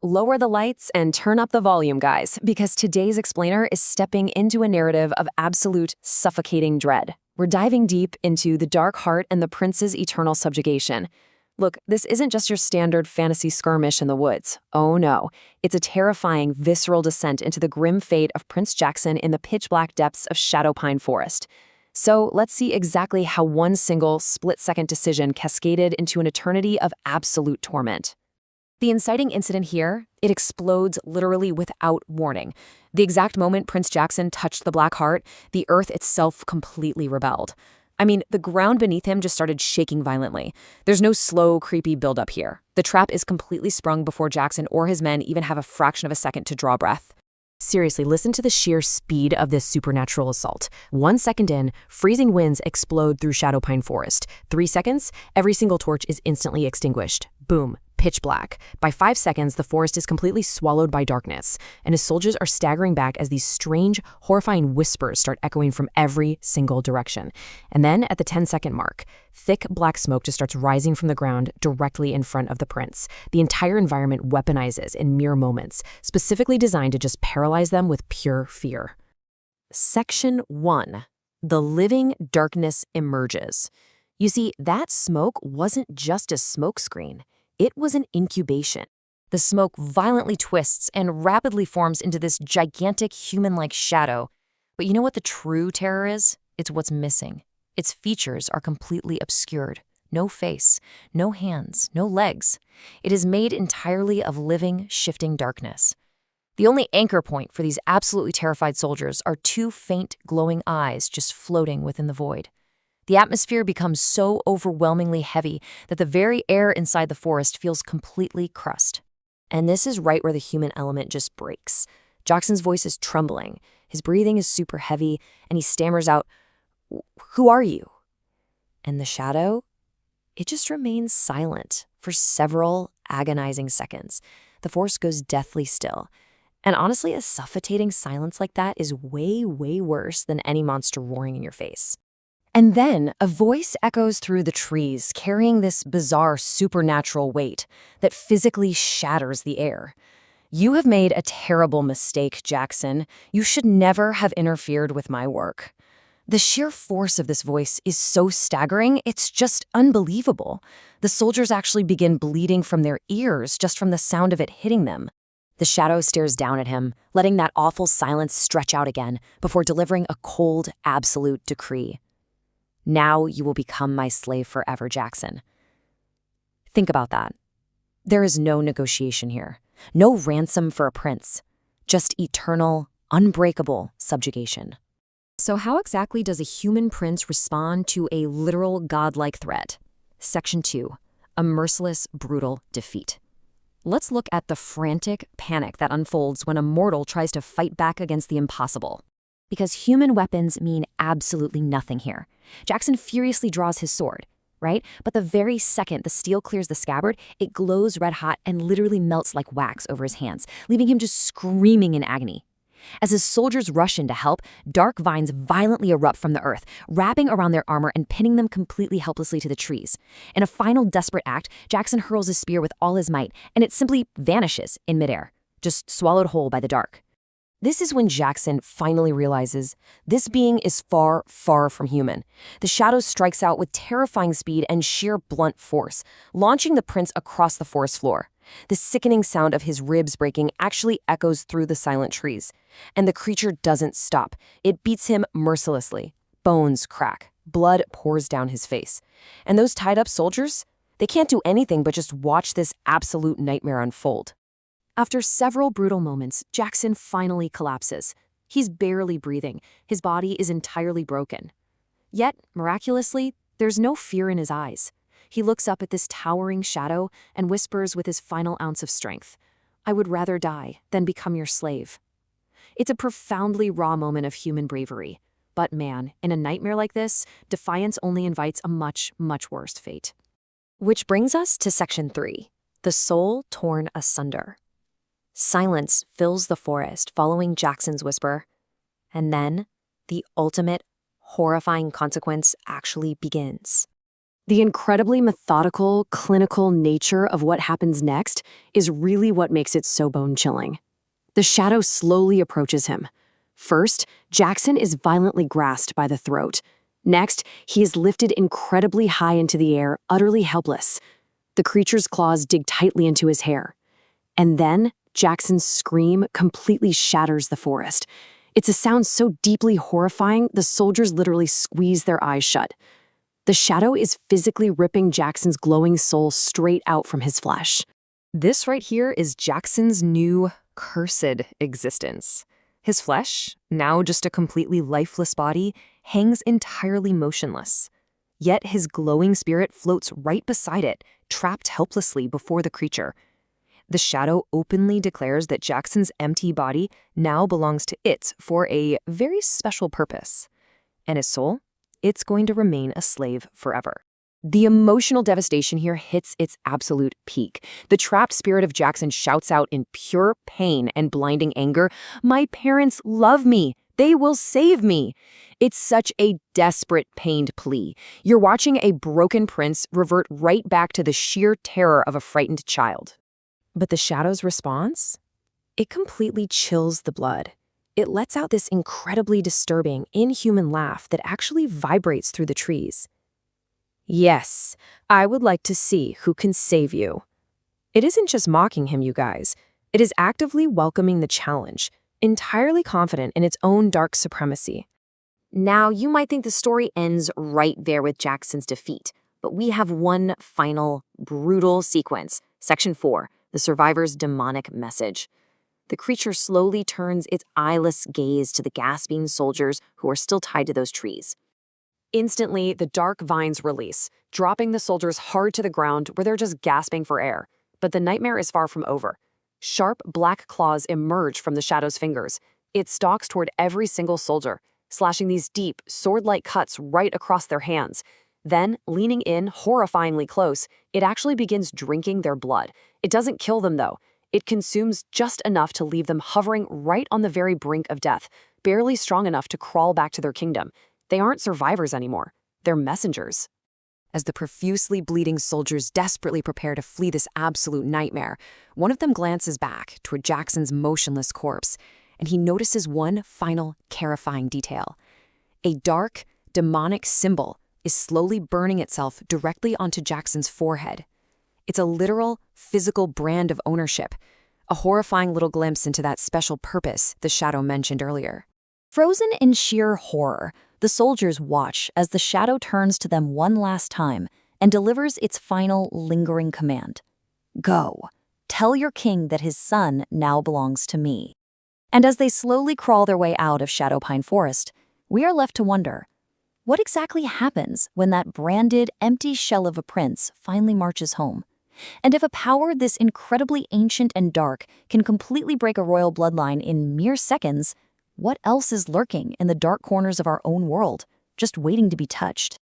Lower the lights and turn up the volume, guys, because today's explainer is stepping into a narrative of absolute suffocating dread. We're diving deep into the dark heart and the prince's eternal subjugation. Look, this isn't just your standard fantasy skirmish in the woods. Oh no, it's a terrifying, visceral descent into the grim fate of Prince Jackson in the pitch-black depths of Shadowpine Forest. So let's see exactly how one single, split-second decision cascaded into an eternity of absolute torment. The inciting incident here, it explodes literally without warning. The exact moment Prince Jackson touched the Black Heart, the earth itself completely rebelled. I mean, the ground beneath him just started shaking violently. There's no slow, creepy buildup here. The trap is completely sprung before Jackson or his men even have a fraction of a second to draw breath. Seriously, listen to the sheer speed of this supernatural assault. 1 second in, freezing winds explode through Shadowpine Forest. 3 seconds, every single torch is instantly extinguished. Boom. Pitch black. By 5 seconds, the forest is completely swallowed by darkness, and his soldiers are staggering back as these strange, horrifying whispers start echoing from every single direction. And then, at the 10-second mark, thick black smoke just starts rising from the ground directly in front of the prince. The entire environment weaponizes in mere moments, specifically designed to just paralyze them with pure fear. Section 1. The living darkness emerges. You see, that smoke wasn't just a smokescreen. It was an incubation. The smoke violently twists and rapidly forms into this gigantic human-like shadow. But you know what the true terror is? It's what's missing. Its features are completely obscured. No face, no hands, no legs. It is made entirely of living, shifting darkness. The only anchor point for these absolutely terrified soldiers are 2 faint, glowing eyes just floating within the void. The atmosphere becomes so overwhelmingly heavy that the very air inside the forest feels completely crushed. And this is right where the human element just breaks. Jackson's voice is trembling, his breathing is super heavy, and he stammers out, "Who are you?" And the shadow? It just remains silent for several agonizing seconds. The forest goes deathly still. And honestly, a suffocating silence like that is way, way worse than any monster roaring in your face. And then a voice echoes through the trees, carrying this bizarre supernatural weight that physically shatters the air. "You have made a terrible mistake, Jackson. You should never have interfered with my work." The sheer force of this voice is so staggering, it's just unbelievable. The soldiers actually begin bleeding from their ears just from the sound of it hitting them. The shadow stares down at him, letting that awful silence stretch out again before delivering a cold, absolute decree. "Now you will become my slave forever, Jackson." Think about that. There is no negotiation here. No ransom for a prince. Just eternal, unbreakable subjugation. So how exactly does a human prince respond to a literal godlike threat? Section 2. A merciless, brutal defeat. Let's look at the frantic panic that unfolds when a mortal tries to fight back against the impossible. Because human weapons mean absolutely nothing here. Jackson furiously draws his sword, right? But the very second the steel clears the scabbard, it glows red hot and literally melts like wax over his hands, leaving him just screaming in agony. As his soldiers rush in to help, dark vines violently erupt from the earth, wrapping around their armor and pinning them completely helplessly to the trees. In a final desperate act, Jackson hurls his spear with all his might, and it simply vanishes in midair, just swallowed whole by the dark. This is when Jackson finally realizes this being is far, far from human. The shadow strikes out with terrifying speed and sheer blunt force, launching the prince across the forest floor. The sickening sound of his ribs breaking actually echoes through the silent trees. And the creature doesn't stop. It beats him mercilessly. Bones crack. Blood pours down his face. And those tied-up soldiers? They can't do anything but just watch this absolute nightmare unfold. After several brutal moments, Jackson finally collapses. He's barely breathing. His body is entirely broken. Yet, miraculously, there's no fear in his eyes. He looks up at this towering shadow and whispers with his final ounce of strength, "I would rather die than become your slave." It's a profoundly raw moment of human bravery. But man, in a nightmare like this, defiance only invites a much, much worse fate. Which brings us to Section 3, the soul torn asunder. Silence fills the forest following Jackson's whisper, and then the ultimate, horrifying consequence actually begins. The incredibly methodical, clinical nature of what happens next is really what makes it so bone-chilling. The shadow slowly approaches him. First, Jackson is violently grasped by the throat. Next, he is lifted incredibly high into the air, utterly helpless. The creature's claws dig tightly into his hair. And then, Jackson's scream completely shatters the forest. It's a sound so deeply horrifying, the soldiers literally squeeze their eyes shut. The shadow is physically ripping Jackson's glowing soul straight out from his flesh. This right here is Jackson's new, cursed existence. His flesh, now just a completely lifeless body, hangs entirely motionless. Yet his glowing spirit floats right beside it, trapped helplessly before the creature. The shadow openly declares that Jackson's empty body now belongs to it for a very special purpose. And his soul? It's going to remain a slave forever. The emotional devastation here hits its absolute peak. The trapped spirit of Jackson shouts out in pure pain and blinding anger, "My parents love me. They will save me." It's such a desperate, pained plea. You're watching a broken prince revert right back to the sheer terror of a frightened child. But the shadow's response? It completely chills the blood. It lets out this incredibly disturbing, inhuman laugh that actually vibrates through the trees. Yes, I would like to see who can save you. It isn't just mocking him, you guys. It is actively welcoming the challenge, entirely confident in its own dark supremacy. Now, you might think the story ends right there with Jackson's defeat, but we have one final, brutal sequence. Section 4, the survivor's demonic message. The creature slowly turns its eyeless gaze to the gasping soldiers who are still tied to those trees. Instantly, the dark vines release, dropping the soldiers hard to the ground where they're just gasping for air. But the nightmare is far from over. Sharp, black claws emerge from the shadow's fingers. It stalks toward every single soldier, slashing these deep, sword-like cuts right across their hands. Then, leaning in horrifyingly close, it actually begins drinking their blood. It doesn't kill them, though. It consumes just enough to leave them hovering right on the very brink of death, barely strong enough to crawl back to their kingdom. They aren't survivors anymore. They're messengers. As the profusely bleeding soldiers desperately prepare to flee this absolute nightmare, one of them glances back toward Jackson's motionless corpse, and he notices one final, terrifying detail. A dark, demonic symbol is slowly burning itself directly onto Jackson's forehead. It's a literal, physical brand of ownership, a horrifying little glimpse into that special purpose the shadow mentioned earlier. Frozen in sheer horror, the soldiers watch as the shadow turns to them one last time and delivers its final, lingering command. Go, tell your king that his son now belongs to me. And as they slowly crawl their way out of Shadowpine Forest, we are left to wonder, what exactly happens when that branded, empty shell of a prince finally marches home? And if a power this incredibly ancient and dark can completely break a royal bloodline in mere seconds, what else is lurking in the dark corners of our own world, just waiting to be touched?